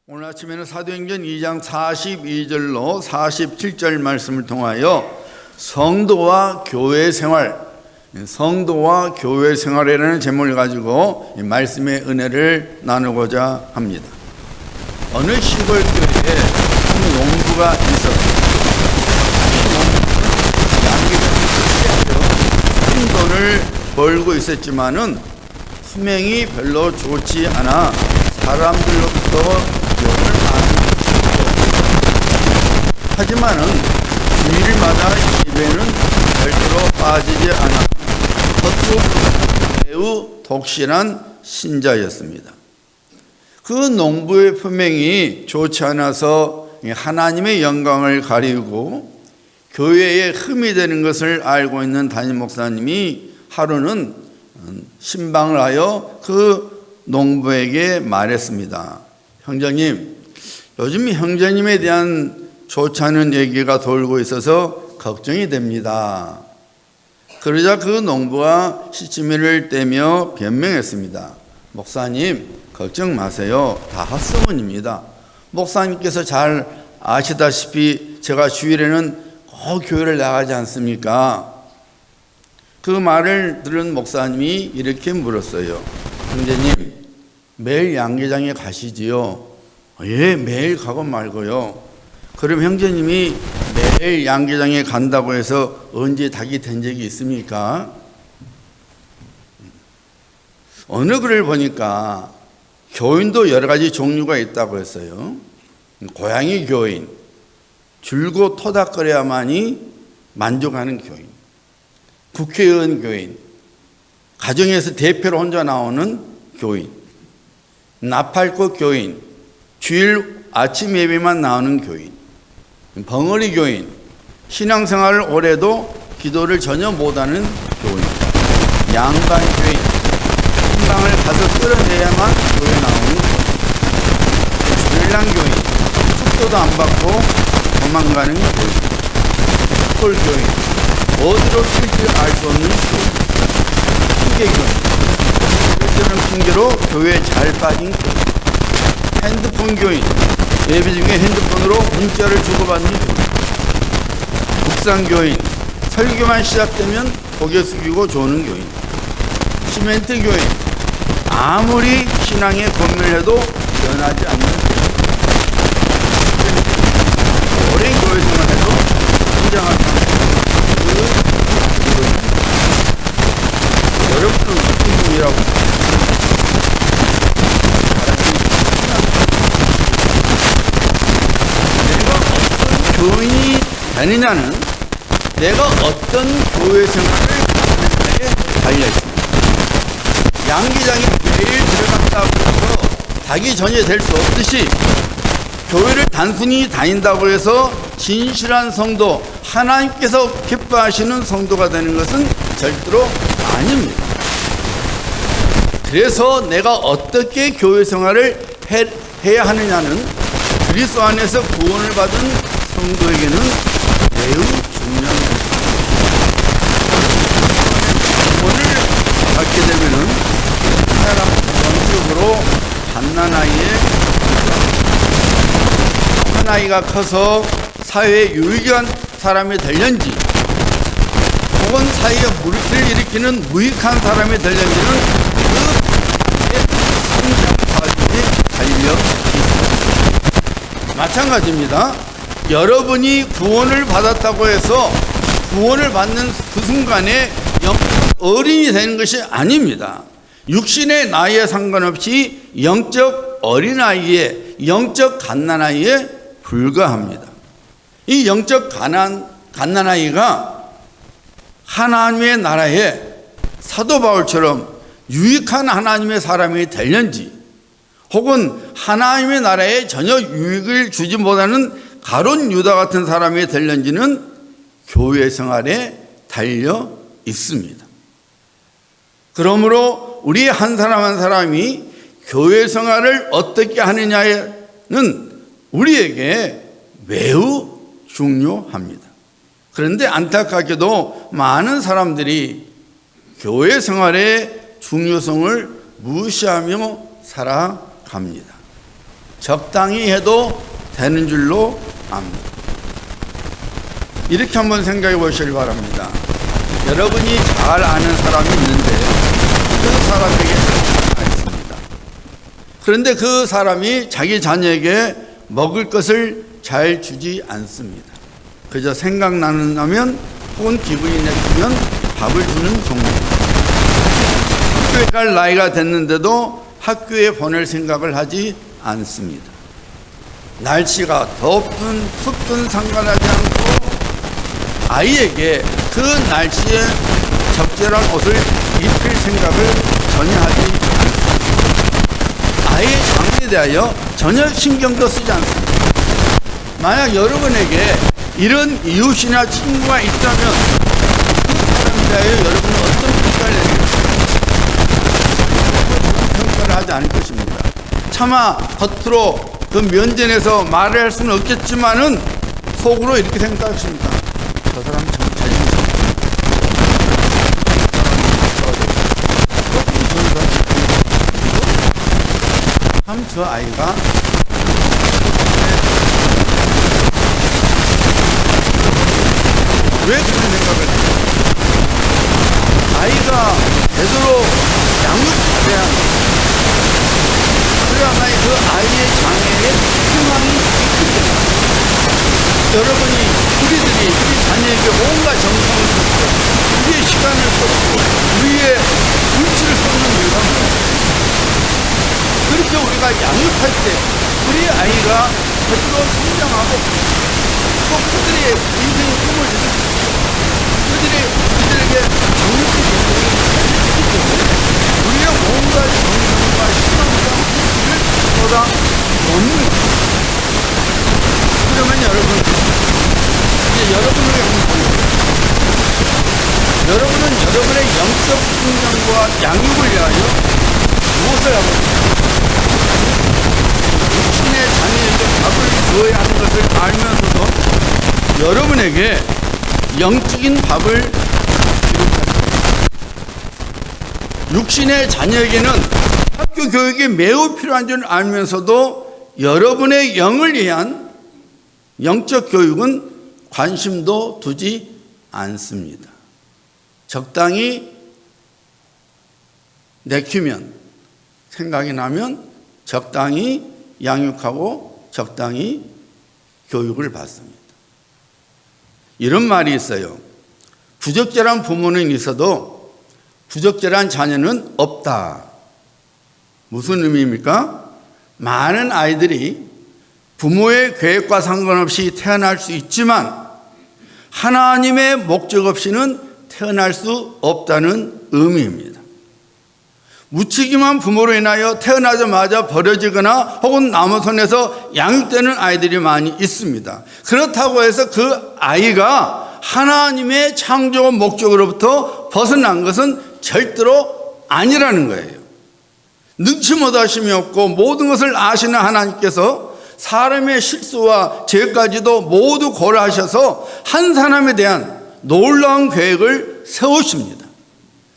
오늘 아침에는 사도행전 2장 42절로 47절 말씀을 통하여 성도와 교회 생활, 성도와 교회 생활이라는 제목을 가지고 이 말씀의 은혜를 나누고자 합니다. 어느 시골 교회에 한 농부가 있었습니다. 이 농부는 큰 돈을 벌고 있었지만은 수명이 별로 좋지 않아 사람들로부터 욕을 많이 받았습니다. 하지만은 주일마다 예배는 절대로 빠지지 않아 겉으로 매우 독실한 신자였습니다. 그 농부의 품행이 좋지 않아서 하나님의 영광을 가리우고 교회에 흠이 되는 것을 알고 있는 담임 목사님이 하루는 신방을 하여 그 농부에게 말했습니다. 형제님, 요즘 형제님에 대한 좋지 않은 얘기가 돌고 있어서 걱정이 됩니다. 그러자 그 농부가 시치미를 떼며 변명했습니다. 목사님, 걱정 마세요. 다 헛소문입니다. 목사님께서 잘 아시다시피 제가 주일에는 꼭 교회를 나가지 않습니까? 그 말을 들은 목사님이 이렇게 물었어요. 형제님, 매일 양계장에 가시지요? 예, 매일 가고 말고요. 그럼 형제님이 매일 양계장에 간다고 해서 언제 닭이 된 적이 있습니까? 어느 글을 보니까 교인도 여러 가지 종류가 있다고 했어요. 고양이 교인, 줄고 토닥거려야만이 만족하는 교인, 국회의원 교인, 가정에서 대표로 혼자 나오는 교인, 나팔꽃 교인, 주일 아침 예배만 나오는 교인, 벙어리 교인, 신앙생활을 오래도 기도를 전혀 못하는 교인, 양반 교인, 신방을 가서 끌어내야만 교회 나오는 교인, 주일날 교인, 축도도 안 받고 도망가는 교인, 홀 교인, 어디로 튈지 알 수 없는 교인, 핑계 교인, 쓸데없는 핑계로 교회에 잘 빠진 교인, 핸드폰 교인, 예배 중에 핸드폰으로 문자를 주고받는 교인, 묵상 교인, 설교만 시작되면 고개 숙이고 조는 교인, 시멘트 교인, 아무리 신앙에 고민을 해도 변하지 않는 교인, 오랜 교회 생활에도 성장하지 않는 그 교인. 여러분은 어떤 분이라고 교인이 되느냐는 내가 어떤 교회 생활을 하느냐에 달려 있습니다. 양계장에 매일 들어간다고 해서 닭이 전혀 될 수 없듯이 교회를 단순히 다닌다고 해서 진실한 성도, 하나님께서 기뻐하시는 성도가 되는 것은 절대로 아닙니다. 그래서 내가 어떻게 교회 생활을 해야 하느냐는 그리스도 안에서 구원을 받은 성도에게는 매우 중요합니다. 구원을 받게 되면은 사람 전적으로 한 아이가 커서 사회에 유익한 사람이 되려는지 혹은 사회에 물기를 일으키는 무익한 사람이 되려는지는 그 성장 과정에 달려 있습니다. 마찬가지입니다. 여러분이 구원을 받았다고 해서 구원을 받는 그 순간에 영적 어린이 되는 것이 아닙니다. 육신의 나이에 상관없이 영적 어린아이에, 영적 갓난아이에 불과합니다. 이 영적 갓난아이가 하나님의 나라에 사도 바울처럼 유익한 하나님의 사람이 되려는지 혹은 하나님의 나라에 전혀 유익을 주지 못하는 가룟 유다 같은 사람이 되려는지는 교회 생활에 달려 있습니다. 그러므로 우리 한 사람 한 사람이 교회 생활을 어떻게 하느냐는 우리에게 매우 중요합니다. 그런데 안타깝게도 많은 사람들이 교회 생활의 중요성을 무시하며 살아갑니다. 적당히 해도 되는 줄로 압니다. 이렇게 한번 생각해 보시길 바랍니다. 여러분이 잘 아는 사람이 있는데 그 사람에게 자녀가 있습니다. 그런데 그 사람이 자기 자녀에게 먹을 것을 잘 주지 않습니다. 그저 생각나는 하면 혹은 기분이 내키면 밥을 주는 정도입니다. 학교에 갈 나이가 됐는데도 학교에 보낼 생각을 하지 않습니다. 날씨가 덥든 춥든 상관하지 않고 아이에게 그 날씨에 적절한 옷을 입힐 생각을 전혀 하지 않습니다. 아이의 장애에 대하여 전혀 신경도 쓰지 않습니다. 만약 여러분에게 이런 이웃이나 친구가 있다면 그 사람에 대하여 여러분은 어떤 평가를 내리겠습니까? 평가를 하지 않을 것입니다. 차마 겉으로 그 면전에서 말을 할 수는 없겠지만은 속으로 이렇게 생각하십니다. 저 사람 참 잘생겼다. 참 저 아이가 왜 그런 생각을 해요? 아이가 제대로 양육돼야 합니다. 그래야만 그 아이의 장애에 희망이 있기 때문에 여러분이 우리 자녀에게 온갖 정성을 쏟고 우리의 시간을 쏟고 우리의 눈치를 쏟는 이유가 뭐예요? 그렇게 우리가 양육할 때 우리 아이가 제대로 성장하고 또 그들의 인생의 꿈을 그들에게 양육이 되기 때문에 우리의 온갖 정성과 시간과 눈치를 쏟아 놓는 거예요. 그러면 여러분, 이제 여러분을 양육하는 거예요. 여러분은 여러분의 영적 성장과 양육을 위하여 무엇을 하고 있습니까? 육신의 자녀에게 밥을 주어야 하는 것을 알면서도 여러분에게 영적인 밥을 기록하십니다. 육신의 자녀에게는 학교 교육이 매우 필요한 줄 알면서도 여러분의 영을 위한 영적 교육은 관심도 두지 않습니다. 적당히 내키면 생각이 나면 적당히 양육하고 적당히 교육을 받습니다. 이런 말이 있어요. 부적절한 부모는 있어도 부적절한 자녀는 없다. 무슨 의미입니까? 많은 아이들이 부모의 계획과 상관없이 태어날 수 있지만 하나님의 목적 없이는 태어날 수 없다는 의미입니다. 무책임한 부모로 인하여 태어나자마자 버려지거나 혹은 남의 손에서 양육되는 아이들이 많이 있습니다. 그렇다고 해서 그 아이가 하나님의 창조 목적으로부터 벗어난 것은 절대로 아니라는 거예요. 능치 못하심이 없고 모든 것을 아시는 하나님께서 사람의 실수와 죄까지도 모두 고려하셔서 한 사람에 대한 놀라운 계획을 세우십니다.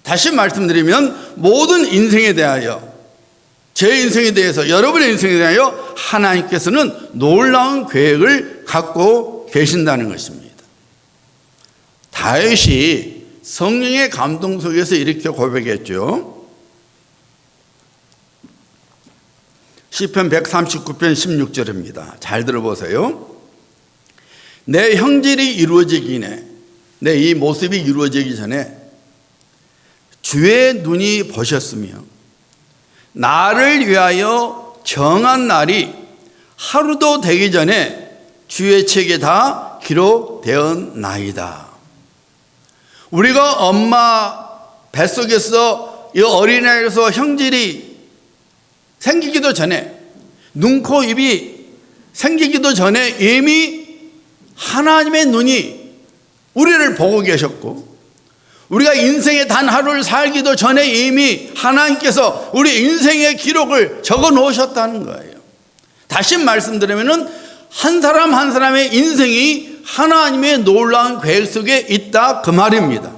다시 말씀드리면 모든 인생에 대하여, 제 인생에 대해서, 여러분의 인생에 대하여 하나님께서는 놀라운 계획을 갖고 계신다는 것입니다. 다윗이 성령의 감동 속에서 이렇게 고백했죠. 시편 139편 16절입니다. 잘 들어보세요. 내 형질이 이루어지기 전에, 내 이 모습이 이루어지기 전에 주의 눈이 보셨으며 나를 위하여 정한 날이 하루도 되기 전에 주의 책에 다 기록되었나이다. 우리가 엄마 뱃속에서 이 어린아이로서 형질이 생기기도 전에, 눈, 코, 입이 생기기도 전에 이미 하나님의 눈이 우리를 보고 계셨고, 우리가 인생의 단 하루를 살기도 전에 이미 하나님께서 우리 인생의 기록을 적어 놓으셨다는 거예요. 다시 말씀드리면 한 사람 한 사람의 인생이 하나님의 놀라운 계획 속에 있다, 그 말입니다.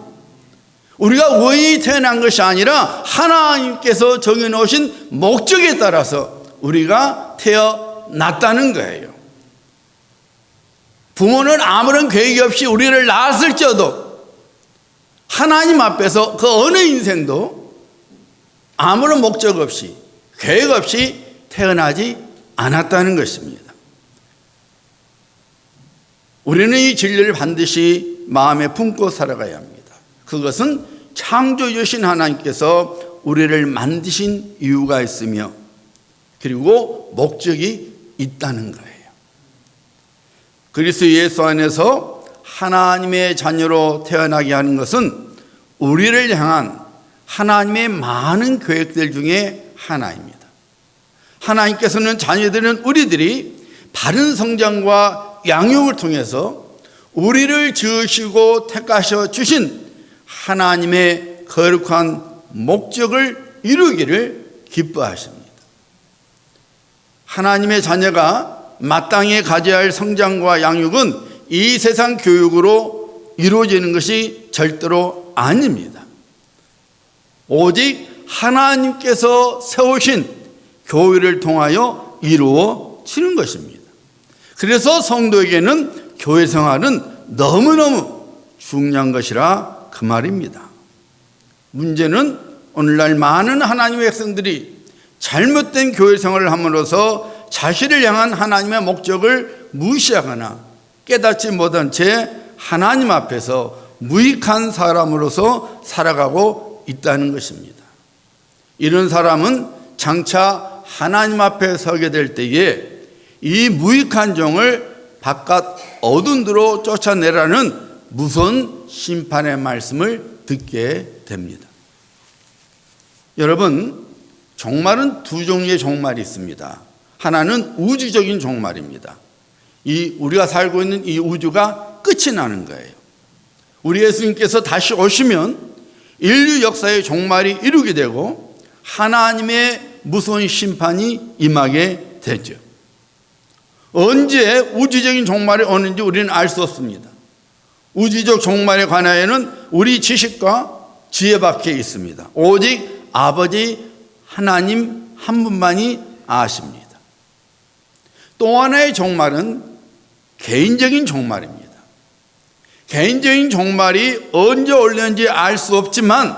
우리가 우연히 태어난 것이 아니라 하나님께서 정해놓으신 목적에 따라서 우리가 낳았다는 거예요. 부모는 아무런 계획이 없이 우리를 낳았을지어도 하나님 앞에서 그 어느 인생도 아무런 목적 없이 계획 없이 태어나지 않았다는 것입니다. 우리는 이 진리를 반드시 마음에 품고 살아가야 합니다. 그것은 창조주신 하나님께서 우리를 만드신 이유가 있으며 그리고 목적이 있다는 거예요. 그리스도 예수 안에서 하나님의 자녀로 태어나게 하는 것은 우리를 향한 하나님의 많은 계획들 중에 하나입니다. 하나님께서는 자녀들은 우리들이 바른 성장과 양육을 통해서 우리를 지으시고 택하셔 주신 하나님의 거룩한 목적을 이루기를 기뻐하십니다. 하나님의 자녀가 마땅히 가져야 할 성장과 양육은 이 세상 교육으로 이루어지는 것이 절대로 아닙니다. 오직 하나님께서 세우신 교회를 통하여 이루어지는 것입니다. 그래서 성도에게는 교회 생활은 너무너무 중요한 것이라 그 말입니다. 문제는 오늘날 많은 하나님의 백성들이 잘못된 교회 생활을 함으로써 자신을 향한 하나님의 목적을 무시하거나 깨닫지 못한 채 하나님 앞에서 무익한 사람으로서 살아가고 있다는 것입니다. 이런 사람은 장차 하나님 앞에 서게 될 때에 이 무익한 종을 바깥 어두운 데로 쫓아내라는 무서운 심판의 말씀을 듣게 됩니다. 여러분, 종말은 두 종류의 종말이 있습니다. 하나는 우주적인 종말입니다. 우리가 살고 있는 이 우주가 끝이 나는 거예요. 우리 예수님께서 다시 오시면 인류 역사의 종말이 이루게 되고 하나님의 무서운 심판이 임하게 되죠. 언제 우주적인 종말이 오는지 우리는 알 수 없습니다. 우주적 종말에 관하여는 우리 지식과 지혜밖에 있습니다. 오직 아버지 하나님 한 분만이 아십니다. 또 하나의 종말은 개인적인 종말입니다. 개인적인 종말이 언제 올는지 알 수 없지만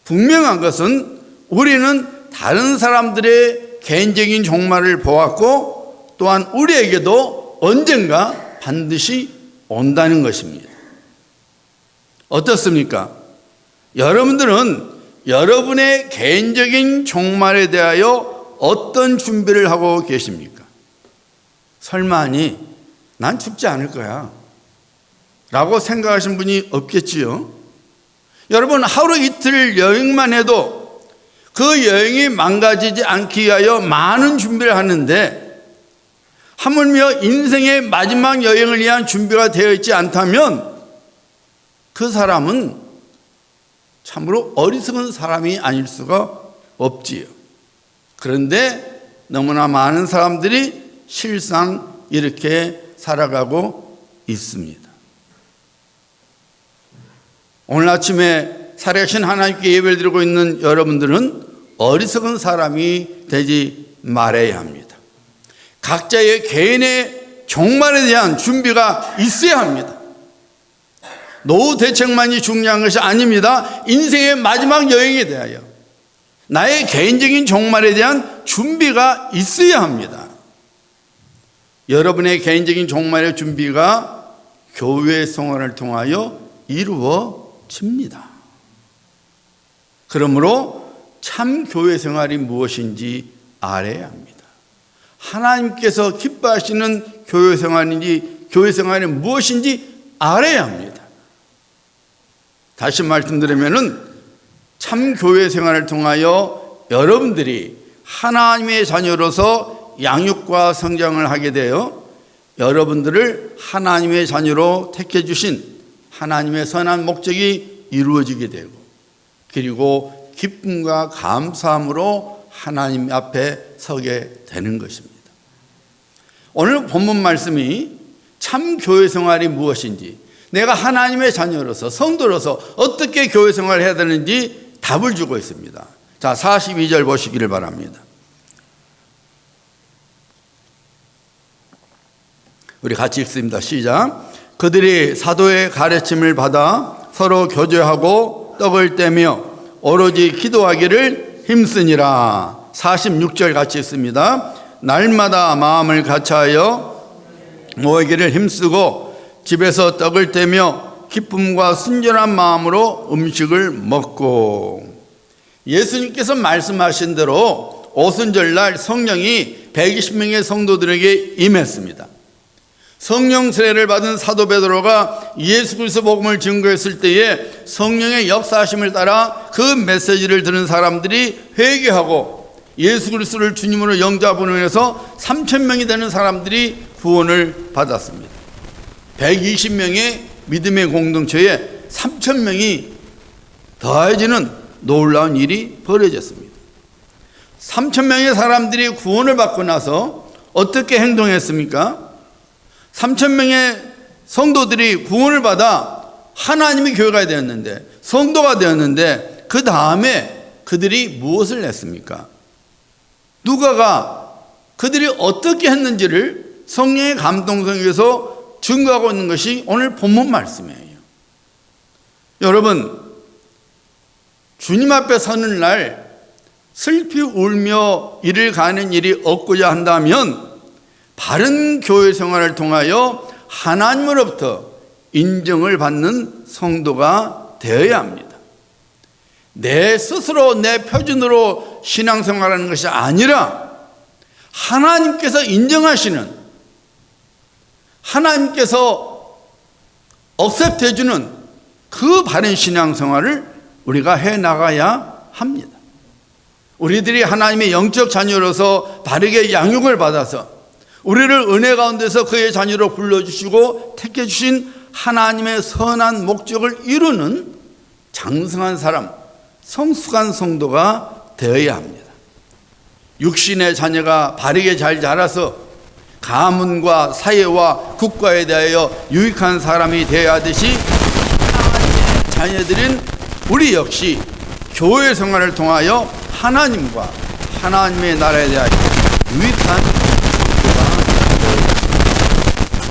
분명한 것은 우리는 다른 사람들의 개인적인 종말을 보았고 또한 우리에게도 언젠가 반드시 온다는 것입니다. 어떻습니까? 여러분들은 여러분의 개인적인 종말에 대하여 어떤 준비를 하고 계십니까? 설마니 난 죽지 않을 거야 라고 생각하신 분이 없겠지요. 여러분, 하루 이틀 여행만 해도 그 여행이 망가지지 않기 위하여 많은 준비를 하는데 하물며 인생의 마지막 여행을 위한 준비가 되어 있지 않다면 그 사람은 참으로 어리석은 사람이 아닐 수가 없지요. 그런데 너무나 많은 사람들이 실상 이렇게 살아가고 있습니다. 오늘 아침에 살아계신 하나님께 예배를 드리고 있는 여러분들은 어리석은 사람이 되지 말아야 합니다. 각자의 개인의 종말에 대한 준비가 있어야 합니다. 노후 대책만이 중요한 것이 아닙니다. 인생의 마지막 여행에 대하여 나의 개인적인 종말에 대한 준비가 있어야 합니다. 여러분의 개인적인 종말의 준비가 교회 생활을 통하여 이루어집니다. 그러므로 참 교회 생활이 무엇인지 알아야 합니다. 하나님께서 기뻐하시는 교회 생활인지 교회 생활이 무엇인지 알아야 합니다. 다시 말씀드리면은 참 교회 생활을 통하여 여러분들이 하나님의 자녀로서 양육과 성장을 하게 되어 여러분들을 하나님의 자녀로 택해 주신 하나님의 선한 목적이 이루어지게 되고 그리고 기쁨과 감사함으로 하나님 앞에 서게 되는 것입니다. 오늘 본문 말씀이 참 교회 생활이 무엇인지 내가 하나님의 자녀로서 성도로서 어떻게 교회 생활을 해야 되는지 답을 주고 있습니다. 자, 42절 보시기를 바랍니다. 우리 같이 읽습니다. 시작. 그들이 사도의 가르침을 받아 서로 교제하고 떡을 떼며 오로지 기도하기를 힘쓰니라. 46절 같이 읽습니다. 날마다 마음을 같이하여 모이기를 힘쓰고 집에서 떡을 떼며 기쁨과 순전한 마음으로 음식을 먹고. 예수님께서 말씀하신 대로 오순절날 성령이 120명의 성도들에게 임했습니다. 성령 세례를 받은 사도 베드로가 예수 그리스도 복음을 증거했을 때에 성령의 역사하심을 따라 그 메시지를 들은 사람들이 회개하고 예수 그리스도를 주님으로 영접함으로 인해서 3,000명이 되는 사람들이 구원을 받았습니다. 120명의 믿음의 공동체에 3,000명이 더해지는 놀라운 일이 벌어졌습니다. 3,000명의 사람들이 구원을 받고 나서 어떻게 행동했습니까? 3,000명의 성도들이 구원을 받아 하나님의 교회가 되었는데, 성도가 되었는데, 그 다음에 그들이 무엇을 했습니까? 누가가 그들이 어떻게 했는지를 성령의 감동성에서 증거하고 있는 것이 오늘 본문 말씀이에요. 여러분, 주님 앞에 서는 날 슬피 울며 이를 가는 일이 없고자 한다면 바른 교회 생활을 통하여 하나님으로부터 인정을 받는 성도가 되어야 합니다. 내 스스로 내 표준으로 신앙생활하는 것이 아니라 하나님께서 인정하시는, 하나님께서 억셉트해 주는 그 바른 신앙생활을 우리가 해나가야 합니다. 우리들이 하나님의 영적 자녀로서 바르게 양육을 받아서 우리를 은혜 가운데서 그의 자녀로 불러주시고 택해 주신 하나님의 선한 목적을 이루는 장성한 사람, 성숙한 성도가 되어야 합니다. 육신의 자녀가 바르게 잘 자라서 가문과 사회와 국가에 대하여 유익한 사람이 되어야 하듯이 하나님의 자녀들인 우리 역시 교회 생활을 통하여 하나님과 하나님의 나라에 대하여 유익한,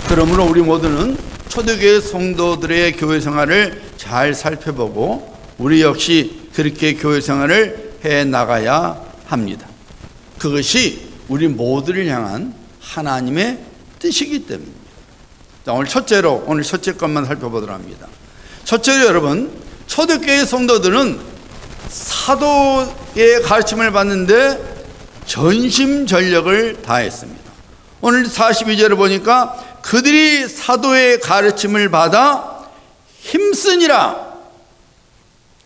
그러므로 우리 모두는 초대교회 성도들의 교회 생활을 잘 살펴보고 우리 역시 그렇게 교회 생활을 해나가야 합니다. 그것이 우리 모두를 향한 하나님의 뜻이기 때문입니다. 자, 오늘 첫째 것만 살펴보도록 합니다. 첫째로 여러분, 초대교회 성도들은 사도의 가르침을 받는데 전심전력을 다했습니다. 오늘 42절을 보니까 그들이 사도의 가르침을 받아 힘쓰니라.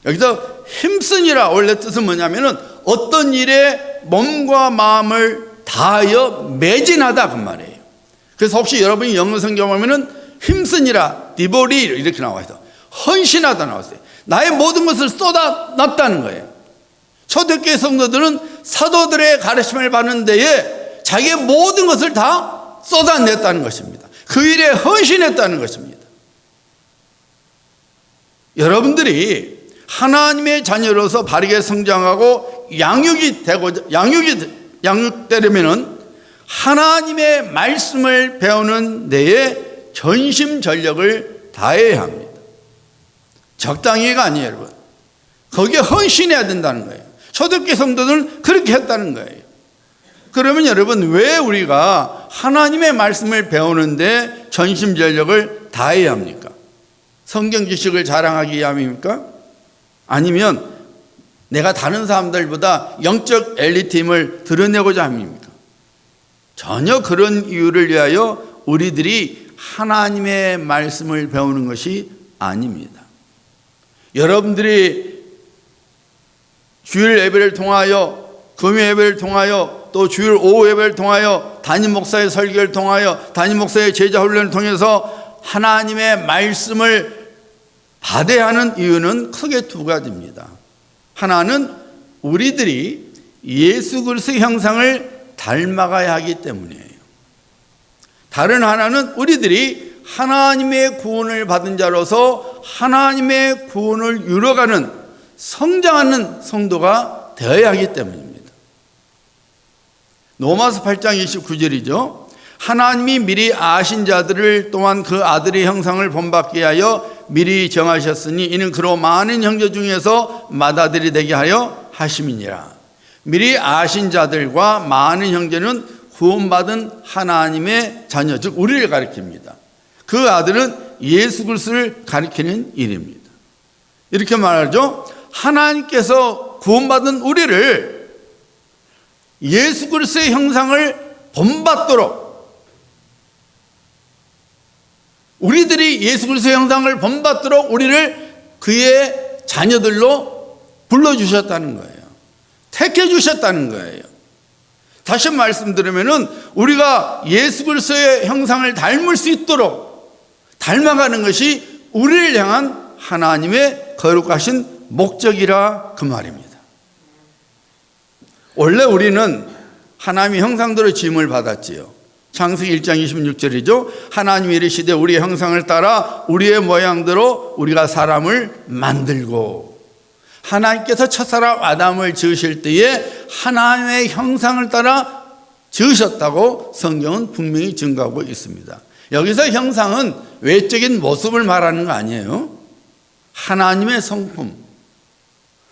여기서 힘쓰니라 원래 뜻은 뭐냐면은 어떤 일에 몸과 마음을 다하여 매진하다 그 말이에요. 그래서 혹시 여러분이 영어 성경 보면은 힘쓰니라, 디보리 이렇게 나와 있어. 헌신하다 나왔어요. 나의 모든 것을 쏟아놨다는 거예요. 초대교회 성도들은 사도들의 가르침을 받는 데에 자기의 모든 것을 다 쏟아냈다는 것입니다. 그 일에 헌신했다는 것입니다. 여러분들이 하나님의 자녀로서 바르게 성장하고 양육되려면은 하나님의 말씀을 배우는 데에 전심전력을 다해야 합니다. 적당히가 아니에요, 여러분. 거기에 헌신해야 된다는 거예요. 초대교회 성도들은 그렇게 했다는 거예요. 그러면 여러분, 왜 우리가 하나님의 말씀을 배우는데 전심전력을 다해야 합니까? 성경 지식을 자랑하기 위함입니까? 아니면 내가 다른 사람들보다 영적 엘리트임을 드러내고자 합니까? 전혀 그런 이유를 위하여 우리들이 하나님의 말씀을 배우는 것이 아닙니다. 여러분들이 주일 예배를 통하여, 금요 예배를 통하여, 또 주일 오후 예배를 통하여, 담임 목사의 설교를 통하여, 담임 목사의 제자 훈련을 통해서 하나님의 말씀을 받아야 하는 이유는 크게 두 가지입니다. 하나는 우리들이 예수 그리스도의 형상을 닮아가야 하기 때문이에요. 다른 하나는 우리들이 하나님의 구원을 받은 자로서 하나님의 구원을 이루어가는, 성장하는 성도가 되어야 하기 때문입니다. 로마서 8장 29절이죠. 하나님이 미리 아신 자들을 또한 그 아들의 형상을 본받게 하여 미리 정하셨으니 이는 그로 많은 형제 중에서 맏아들이 되게 하여 하심이니라. 미리 아신 자들과 많은 형제는 구원받은 하나님의 자녀, 즉 우리를 가리킵니다. 그 아들은 예수 그리스도를 가리키는 일입니다. 이렇게 말하죠. 하나님께서 구원받은 우리를 예수 그리스도의 형상을 본받도록, 우리들이 예수 그리스도의 형상을 본받도록 우리를 그의 자녀들로 불러주셨다는 거예요. 택해 주셨다는 거예요. 다시 말씀드리면은 우리가 예수 그리스도의 형상을 닮을 수 있도록 닮아가는 것이 우리를 향한 하나님의 거룩하신 목적이라 그 말입니다. 원래 우리는 하나님의 형상대로 지음을 받았지요. 창세기 1장 26절이죠. 하나님이 이르시되 우리의 형상을 따라 우리의 모양대로 우리가 사람을 만들고, 하나님께서 첫사람 아담을 지으실 때에 하나님의 형상을 따라 지으셨다고 성경은 분명히 증거하고 있습니다. 여기서 형상은 외적인 모습을 말하는 거 아니에요. 하나님의 성품,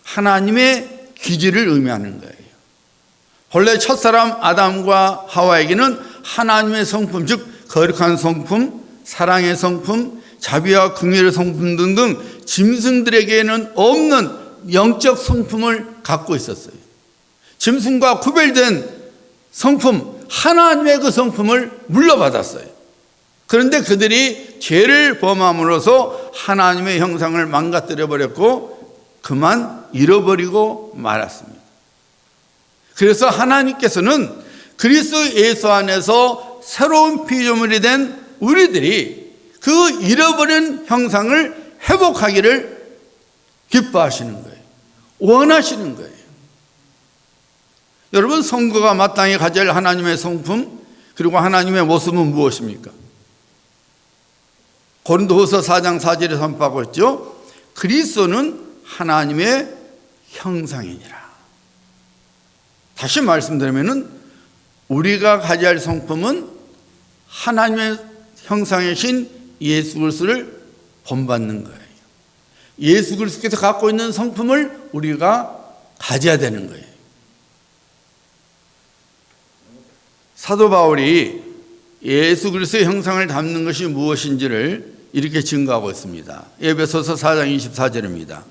하나님의 기질을 의미하는 거예요. 본래 첫사람 아담과 하와에게는 하나님의 성품, 즉 거룩한 성품, 사랑의 성품, 자비와 긍휼의 성품 등등 짐승들에게는 없는 영적 성품을 갖고 있었어요. 짐승과 구별된 성품, 하나님의 그 성품을 물려받았어요. 그런데 그들이 죄를 범함으로써 하나님의 형상을 망가뜨려 버렸고 그만 잃어버리고 말았습니다. 그래서 하나님께서는 그리스도 예수 안에서 새로운 피조물이 된 우리들이 그 잃어버린 형상을 회복하기를 기뻐하시는 거예요. 원하시는 거예요. 여러분, 성도가 마땅히 가질 하나님의 성품 그리고 하나님의 모습은 무엇입니까? 고린도후서 4장 4절에 선포하고 있죠. 그리스도는 하나님의 형상이니라. 다시 말씀드리면은 우리가 가져야 할 성품은 하나님의 형상이신 예수 그리스도를 본받는 거예요. 예수 그리스도께서 갖고 있는 성품을 우리가 가져야 되는 거예요. 사도 바울이 예수 그리스도의 형상을 담는 것이 무엇인지를 이렇게 증거하고 있습니다. 에베소서 4장 24절입니다.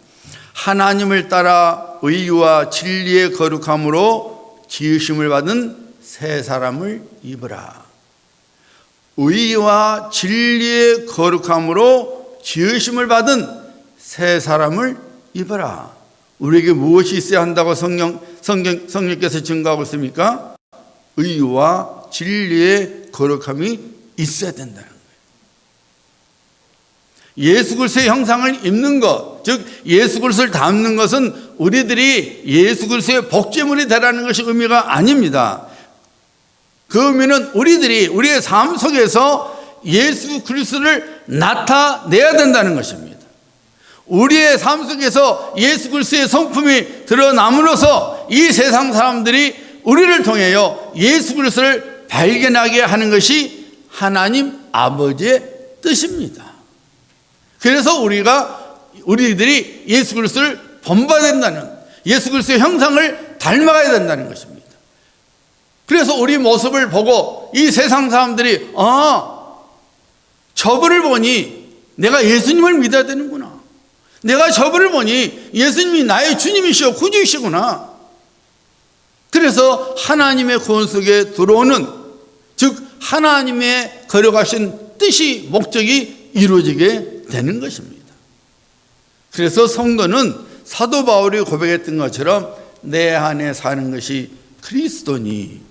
하나님을 따라 의와 진리의 거룩함으로 지으심을 받은 새 사람을 입으라. 의와 진리의 거룩함으로 지으심을 받은 새 사람을 입으라. 우리에게 무엇이 있어야 한다고 성령께서 증거하고 있습니까? 의와 진리의 거룩함이 있어야 된다는 거예요. 예수 그리스도의 형상을 입는 것, 즉 예수 그리스도를 담는 것은 우리들이 예수 그리스도의 복제물이 되라는 것이 의미가 아닙니다. 그 의미는 우리들이 우리의 삶 속에서 예수 그리스도를 나타내야 된다는 것입니다. 우리의 삶 속에서 예수 그리스도의 성품이 드러남으로써 이 세상 사람들이 우리를 통하여 예수 그리스도를 발견하게 하는 것이 하나님 아버지의 뜻입니다. 그래서 우리들이 예수 그리스도를 본받아야 된다는, 예수 그리스도의 형상을 닮아가야 된다는 것입니다. 그래서 우리 모습을 보고 이 세상 사람들이 저분을 보니 내가 예수님을 믿어야 되는구나. 내가 저분을 보니 예수님이 나의 주님이시오 구주이시구나. 그래서 하나님의 구원 속에 들어오는, 즉 하나님의 거룩하신 뜻이, 목적이 이루어지게 되는 것입니다. 그래서 성도는 사도 바울이 고백했던 것처럼 내 안에 사는 것이 그리스도니,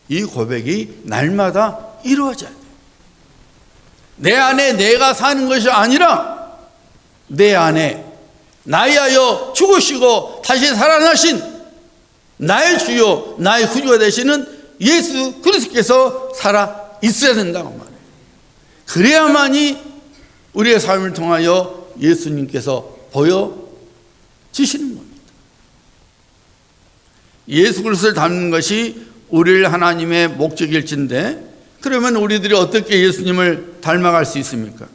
이 고백이 날마다 이루어져야 돼요. 내 안에 내가 사는 것이 아니라 내 안에 나이하여 죽으시고 다시 살아나신 나의 주요 나의 구주가 되시는 예수 그리스도께서 살아 있어야 된다고 말해요. 그래야만이 우리의 삶을 통하여 예수님께서 보여지시는 겁니다. 예수 그리스도를 닮는 것이 우리를 하나님의 목적일진데 그러면 우리들이 어떻게 예수님을 닮아갈 수 있습니까?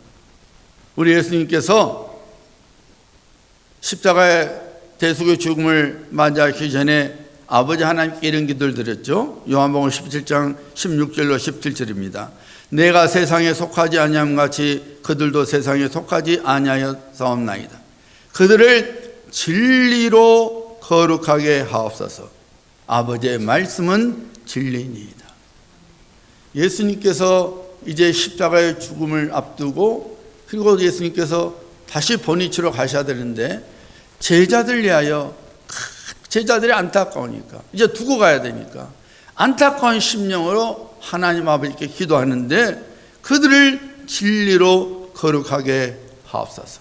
우리 예수님께서 십자가의 대속의 죽음을 맞이하기 전에 아버지 하나님께 이런 기도를 드렸죠. 요한복음 17장 16절로 17절입니다. 내가 세상에 속하지 아니함 같이 그들도 세상에 속하지 아니하였사옵나이다. 그들을 진리로 거룩하게 하옵소서. 아버지의 말씀은 진리니이다. 예수님께서 이제 십자가의 죽음을 앞두고 그리고 예수님께서 다시 번이치러 가셔야 되는데 제자들 위하여 제자들이 안타까우니까 이제 두고 가야 되니까 안타까운 심령으로 하나님 아버지께 기도하는데 그들을 진리로 거룩하게 하옵소서.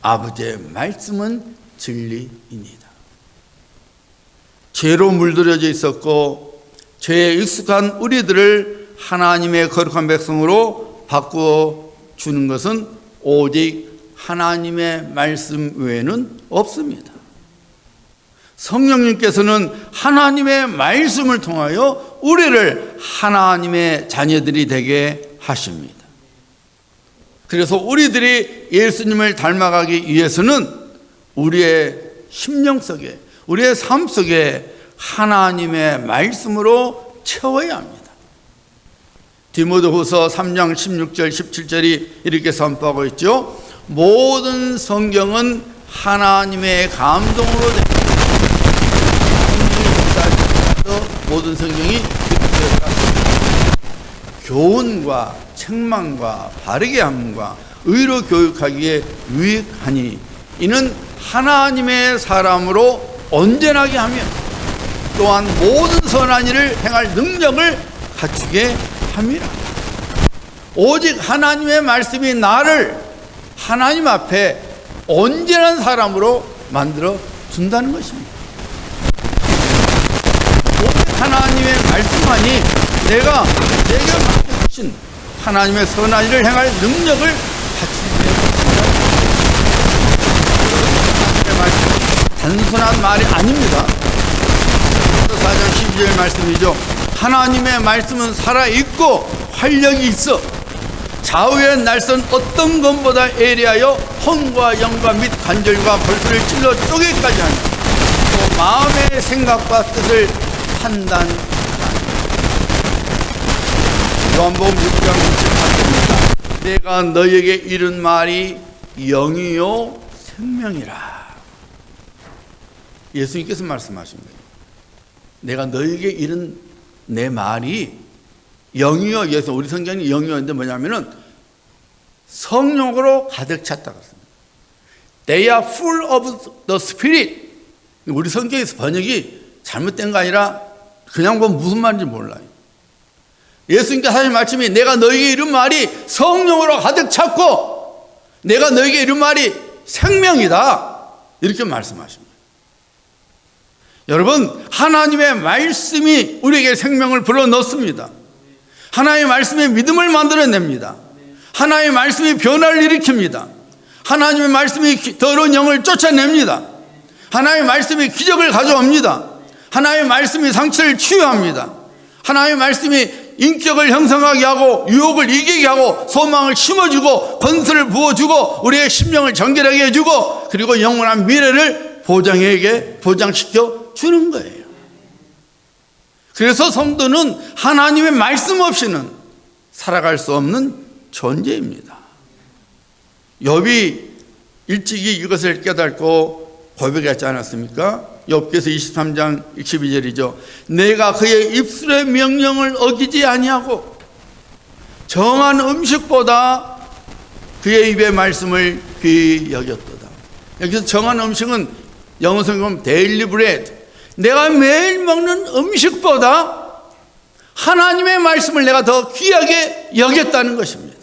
아버지의 말씀은 진리입니다. 죄로 물들여져 있었고 죄에 익숙한 우리들을 하나님의 거룩한 백성으로 바꾸어 주는 것은 오직 하나님의 말씀 외에는 없습니다. 성령님께서는 하나님의 말씀을 통하여 우리를 하나님의 자녀들이 되게 하십니다. 그래서 우리들이 예수님을 닮아가기 위해서는 우리의 심령 속에, 우리의 삶 속에 하나님의 말씀으로 채워야 합니다. 디모데후서 3장 16절 17절이 이렇게 선포하고 있죠. 모든 성경은 하나님의 감동으로 된 모든 성경이 교훈과 책망과 바르게 함과 의로 교육하기에 유익하니 이는 하나님의 사람으로 온전하게 하며 또한 모든 선한 일을 행할 능력을 갖추게 함이라. 오직 하나님의 말씀이 나를 하나님 앞에 온전한 사람으로 만들어 준다는 것입니다. 하나님의 말씀만이 내가 내게 맡겨주신 하나님의 선한 일을 행할 능력을 갖추게 되었습니다. 하나님의 말씀은 단순한 말이 아닙니다. 4장 12절 말씀이죠. 하나님의 말씀은 살아있고 활력이 있어 좌우의 날선 어떤 것보다 예리하여 혼과 영과 및 관절과 골수를 찔러 쪼개기까지 하니 또 마음의 생각과 뜻을 판단하라. 요한복음 6장 28절입니다. 내가 너에게 이른 말이 영이요 생명이라. 예수님께서 말씀하십니다. 내가 너에게 이른 내 말이 영이요, 예수 우리 성경이 영이요인데 뭐냐면은 성령으로 가득 찼다 그랬습니다. They are full of the Spirit. 우리 성경에서 번역이 잘못된 거 아니라 그냥 보면 무슨 말인지 몰라요. 예수님께서 하신 말씀이 내가 너에게 이른 말이 성령으로 가득 찼고 내가 너에게 이른 말이 생명이다. 이렇게 말씀하십니다. 여러분, 하나님의 말씀이 우리에게 생명을 불어넣습니다. 하나님의 말씀이 믿음을 만들어냅니다. 하나님의 말씀이 변화를 일으킵니다. 하나님의 말씀이 더러운 영을 쫓아냅니다. 하나님의 말씀이 기적을 가져옵니다. 하나님의 말씀이 상처를 치유합니다. 하나님의 말씀이 인격을 형성하게 하고 유혹을 이기게 하고 소망을 심어주고 건설을 부어주고 우리의 심령을 정결하게 해주고 그리고 영원한 미래를 보장시켜 주는 거예요. 그래서 성도는 하나님의 말씀 없이는 살아갈 수 없는 존재입니다. 욥이 일찍이 이것을 깨닫고 고백하지 않았습니까? 욥기서 23장 12절이죠. 내가 그의 입술의 명령을 어기지 아니하고 정한 음식보다 그의 입의 말씀을 귀히 여겼도다. 여기서 정한 음식은 영어 성경은 데일리 브레드, 내가 매일 먹는 음식보다 하나님의 말씀을 내가 더 귀하게 여겼다는 것입니다.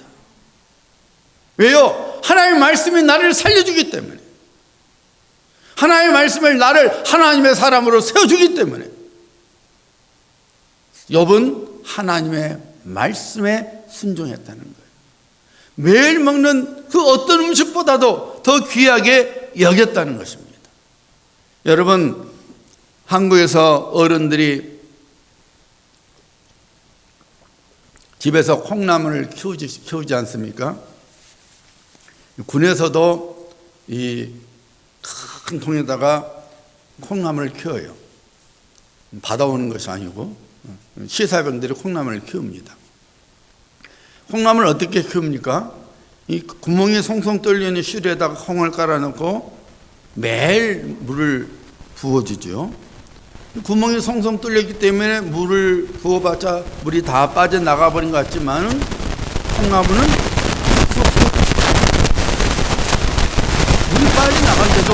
왜요? 하나님의 말씀이 나를 살려주기 때문에, 하나님의 말씀을 나를 하나님의 사람으로 세워주기 때문에 욥은 하나님의 말씀에 순종했다는 거예요. 매일 먹는 그 어떤 음식보다도 더 귀하게 여겼다는 것입니다. 여러분, 한국에서 어른들이 집에서 콩나물을 키우지 않습니까? 군에서도 이 큰 통에다가 콩나물을 키워요. 받아오는 것이 아니고 시사병들이 콩나물을 키웁니다. 콩나물을 어떻게 키웁니까? 이 구멍이 송송 뚫려있는 실에다가 콩을 깔아놓고 매일 물을 부어주죠. 구멍이 송송 뚫렸기 때문에 물을 부어봤자 물이 다 빠져나가 버린 것 같지만 콩나물은 쏙쏙 물이 빠져나간데도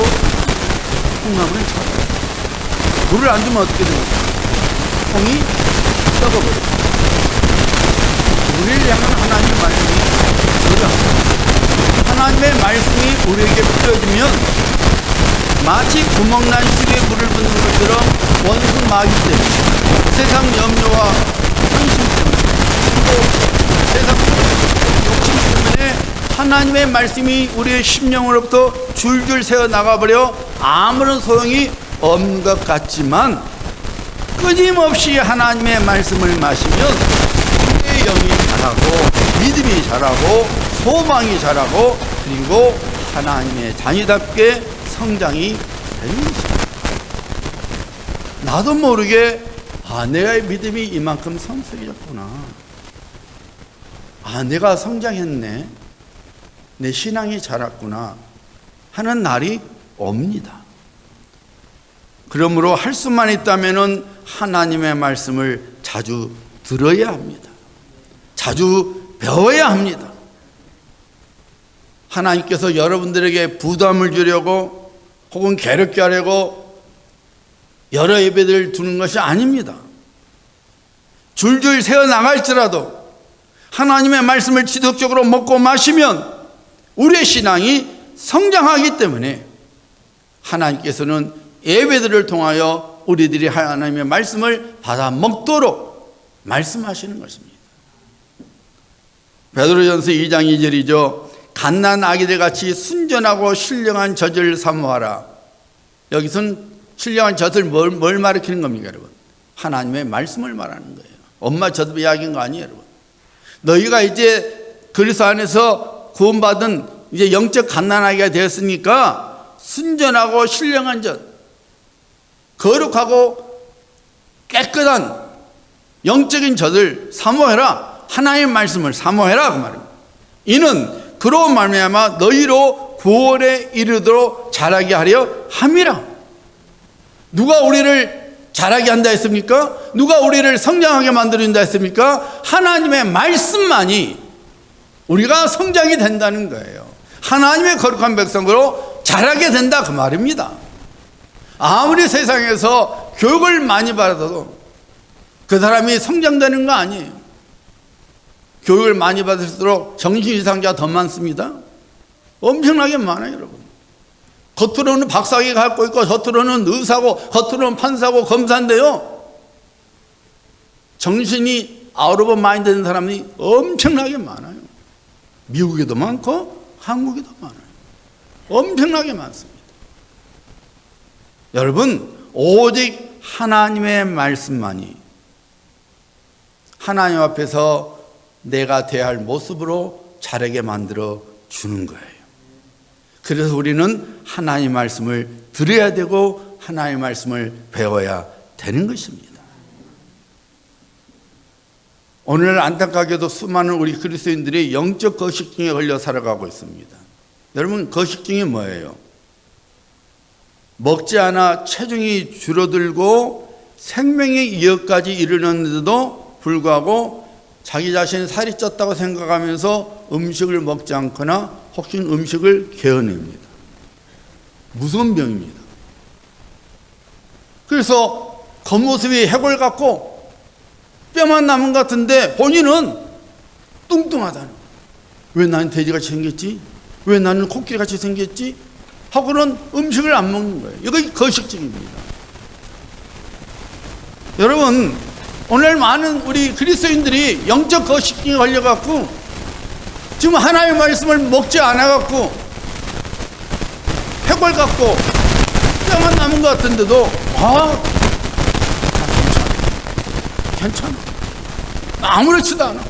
콩나물은 차가워요. 물을 안 주면 어떻게 됩니까? 콩이 썩어버려요. 우리를 향한 하나님의 말씀이 그러합니다. 하나님의 말씀이 우리에게 뿌려지면 마치 구멍난 실에 물을 붓는 것처럼 원수 마귀 때문에 세상 염려와 상심 때문에 또 세상 욕심 때문에 하나님의 말씀이 우리의 심령으로부터 줄줄 새어 나가버려 아무런 소용이 없는 것 같지만 끊임없이 하나님의 말씀을 마시면 우리의 영이 자라고 믿음이 자라고 소망이 자라고 그리고 하나님의 자녀답게 성장이 되는 것입니다. 나도 모르게 내가 믿음이 이만큼 성숙해졌구나. 내가 성장했네. 내 신앙이 자랐구나 하는 날이 옵니다. 그러므로 할 수만 있다면 하나님의 말씀을 자주 들어야 합니다. 자주 배워야 합니다. 하나님께서 여러분들에게 부담을 주려고 혹은 괴롭게 하려고 여러 예배들을 두는 것이 아닙니다. 줄줄 새어 나갈지라도 하나님의 말씀을 지속적으로 먹고 마시면 우리의 신앙이 성장하기 때문에 하나님께서는 예배들을 통하여 우리들이 하나님의 말씀을 받아 먹도록 말씀하시는 것입니다. 베드로전서 2장 2절이죠. 갓난 아기들 같이 순전하고 신령한 젖을 사모하라. 여기서는 신령한 젖을 뭘 가리키는 겁니까, 여러분? 하나님의 말씀을 말하는 거예요. 엄마 젖 이야기인 거 아니에요, 여러분? 너희가 이제 그리스도 안에서 구원받은 이제 영적 갓난아기가 되었으니까 순전하고 신령한 젖, 거룩하고 깨끗한 영적인 젖을 사모해라. 하나님의 말씀을 사모해라 그 말입니다. 이는 그로 말미암아 너희로 구원에 이르도록 자라게 하려 함이라. 누가 우리를 자라게 한다 했습니까? 누가 우리를 성장하게 만들어준다 했습니까? 하나님의 말씀만이 우리가 성장이 된다는 거예요. 하나님의 거룩한 백성으로 자라게 된다 그 말입니다. 아무리 세상에서 교육을 많이 받아도 그 사람이 성장되는 거 아니에요. 교육을 많이 받을수록 정신이상자가 더 많습니다. 엄청나게 많아요, 여러분. 겉으로는 박사학위 갖고 있고 겉으로는 의사고 겉으로는 판사고 검사인데요, 정신이 아웃 오브 마인드 된 사람이 엄청나게 많아요. 미국에도 많고 한국에도 많아요. 엄청나게 많습니다. 여러분, 오직 하나님의 말씀만이 하나님 앞에서 내가 대할 모습으로 자라게 만들어 주는 거예요. 그래서 우리는 하나님의 말씀을 들어야 되고 하나님의 말씀을 배워야 되는 것입니다. 오늘 안타깝게도 수많은 우리 그리스도인들이 영적 거식증에 걸려 살아가고 있습니다. 여러분, 거식증이 뭐예요? 먹지 않아 체중이 줄어들고 생명의 이역까지 이르는데도 불구하고 자기 자신이 살이 쪘다고 생각하면서 음식을 먹지 않거나 혹시 음식을 개어냅니다. 무서운 병입니다. 그래서 겉모습이 해골 같고 뼈만 남은 것 같은데 본인은 뚱뚱하다는 거예요. 왜 나는 돼지같이 생겼지? 왜 나는 코끼리같이 생겼지? 하고는 음식을 안 먹는 거예요. 이거 거식증입니다. 여러분, 오늘 많은 우리 그리스도인들이 영적 거식증에 걸려갖고 지금 하나님의 말씀을 먹지 않아갖고 해골 같고 뼈만 남은 것 같은데도 괜찮아. 아무렇지도 않아.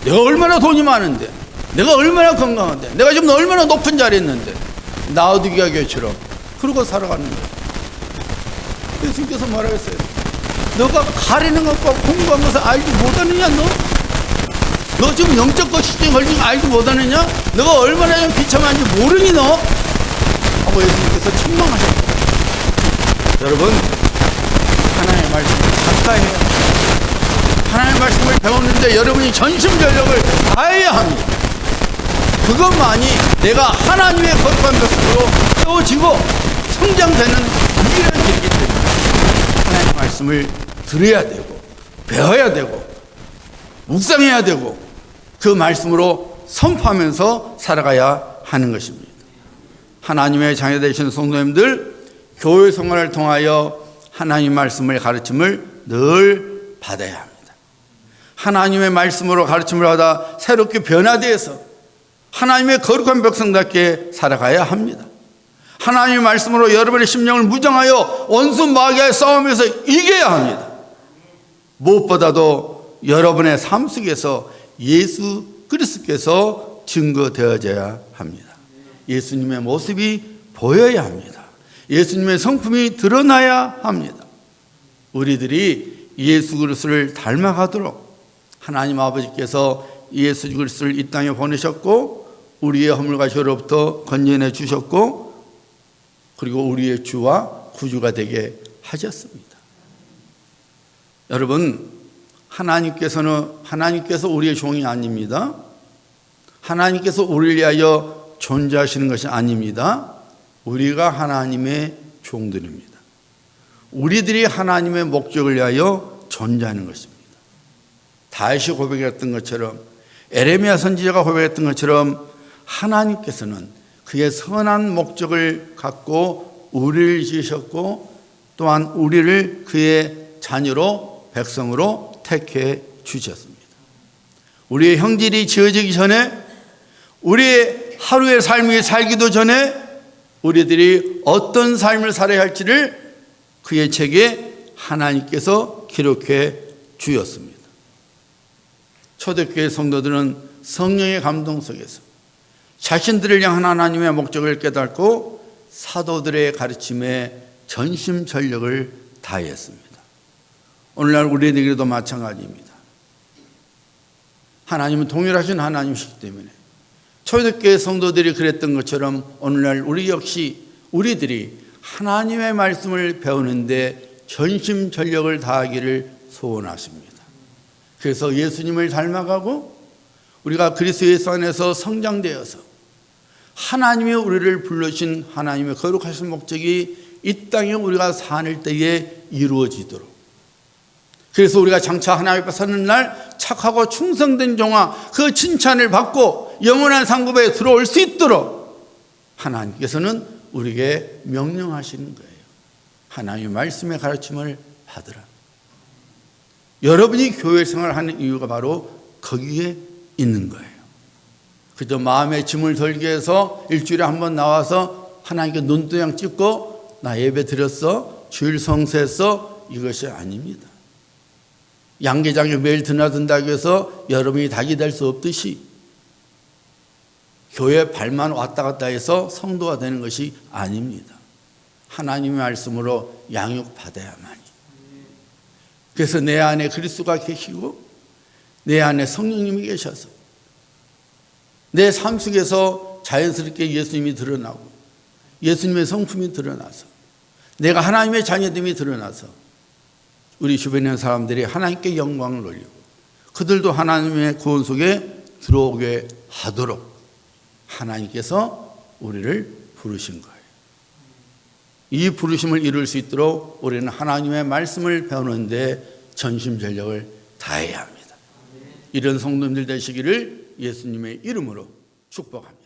내가 얼마나 돈이 많은데, 내가 얼마나 건강한데, 내가 지금 얼마나 높은 자리에 있는데 라오디게아 교회처럼 그러고 살아가는 거예요. 예수님께서 말하겠어요. 너가 가리는 것과 공부한 것을 알지 못하느냐? 너 지금 영적 거시증에 걸린 거 알지 못하느냐? 너가 얼마나 비참한지 모르니 너? 하고 예수님께서 책망하셨어요. 여러분, 하나님의 말씀을 가까이 해야 합니다. 하나님의 말씀을 배우는데 여러분이 전심전력을 다해야 합니다. 그것만이 내가 하나님의 거룩한 것으로 세워지고 성장되는 유일한 길이기 때문에 하나님의 말씀을 들어야 되고 배워야 되고 묵상해야 되고 그 말씀으로 선포하면서 살아가야 하는 것입니다. 하나님의 자녀 되신 성도님들, 교회 생활을 통하여 하나님의 말씀을 가르침을 늘 받아야 합니다. 하나님의 말씀으로 가르침을 받아 새롭게 변화되어서 하나님의 거룩한 백성답게 살아가야 합니다. 하나님의 말씀으로 여러분의 심령을 무장하여 원수 마귀와의 싸움에서 이겨야 합니다. 무엇보다도 여러분의 삶 속에서 예수 그리스도께서 증거되어져야 합니다. 예수님의 모습이 보여야 합니다. 예수님의 성품이 드러나야 합니다. 우리들이 예수 그리스도를 닮아가도록 하나님 아버지께서 예수 그리스도를 이 땅에 보내셨고 우리의 허물과 죄로부터 건져내 주셨고 그리고 우리의 주와 구주가 되게 하셨습니다. 여러분, 하나님께서 우리의 종이 아닙니다. 하나님께서 우리를 위하여 존재하시는 것이 아닙니다. 우리가 하나님의 종들입니다. 우리들이 하나님의 목적을 위하여 존재하는 것입니다. 다윗이 고백했던 것처럼, 에레미야 선지자가 고백했던 것처럼 하나님께서는 그의 선한 목적을 갖고 우리를 지으셨고 또한 우리를 그의 자녀로 백성으로 택해 주셨습니다. 우리의 형질이 지어지기 전에, 우리의 하루의 삶이 살기도 전에 우리들이 어떤 삶을 살아야 할지를 그의 책에 하나님께서 기록해 주었습니다. 초대교회 성도들은 성령의 감동 속에서 자신들을 향한 하나님의 목적을 깨닫고 사도들의 가르침에 전심전력을 다했습니다. 오늘날 우리에게도 마찬가지입니다. 하나님은 동일하신 하나님이시기 때문에 초대교회 성도들이 그랬던 것처럼 오늘날 우리 역시 우리들이 하나님의 말씀을 배우는데 전심전력을 다하기를 소원하십니다. 그래서 예수님을 닮아가고 우리가 그리스도 예수 안에서 성장되어서 하나님이 우리를 불러주신 하나님의 거룩하신 목적이 이 땅에 우리가 사는 때에 이루어지도록, 그래서 우리가 장차 하나님 앞에 서는 날 착하고 충성된 종아 그 칭찬을 받고 영원한 상급에 들어올 수 있도록 하나님께서는 우리에게 명령하시는 거예요. 하나님의 말씀의 가르침을 받으라. 여러분이 교회 생활을 하는 이유가 바로 거기에 있는 거예요. 그저 마음의 짐을 덜게 해서 일주일에 한 번 나와서 하나님께 눈도장 찍고 나 예배 드렸어, 주일 성수했어, 이것이 아닙니다. 양계장에 매일 드나든다고 해서 여러분이 닭이 될 수 없듯이 교회 발만 왔다 갔다 해서 성도가 되는 것이 아닙니다. 하나님의 말씀으로 양육받아야만이. 그래서 내 안에 그리스도가 계시고 내 안에 성령님이 계셔서 내 삶 속에서 자연스럽게 예수님이 드러나고 예수님의 성품이 드러나서 내가 하나님의 자녀됨이 드러나서 우리 주변에 있는 사람들이 하나님께 영광을 돌리고 그들도 하나님의 구원 속에 들어오게 하도록 하나님께서 우리를 부르신 거예요. 이 부르심을 이룰 수 있도록 우리는 하나님의 말씀을 배우는데 전심전력을 다해야 합니다. 이런 성도님들 되시기를 예수님의 이름으로 축복합니다.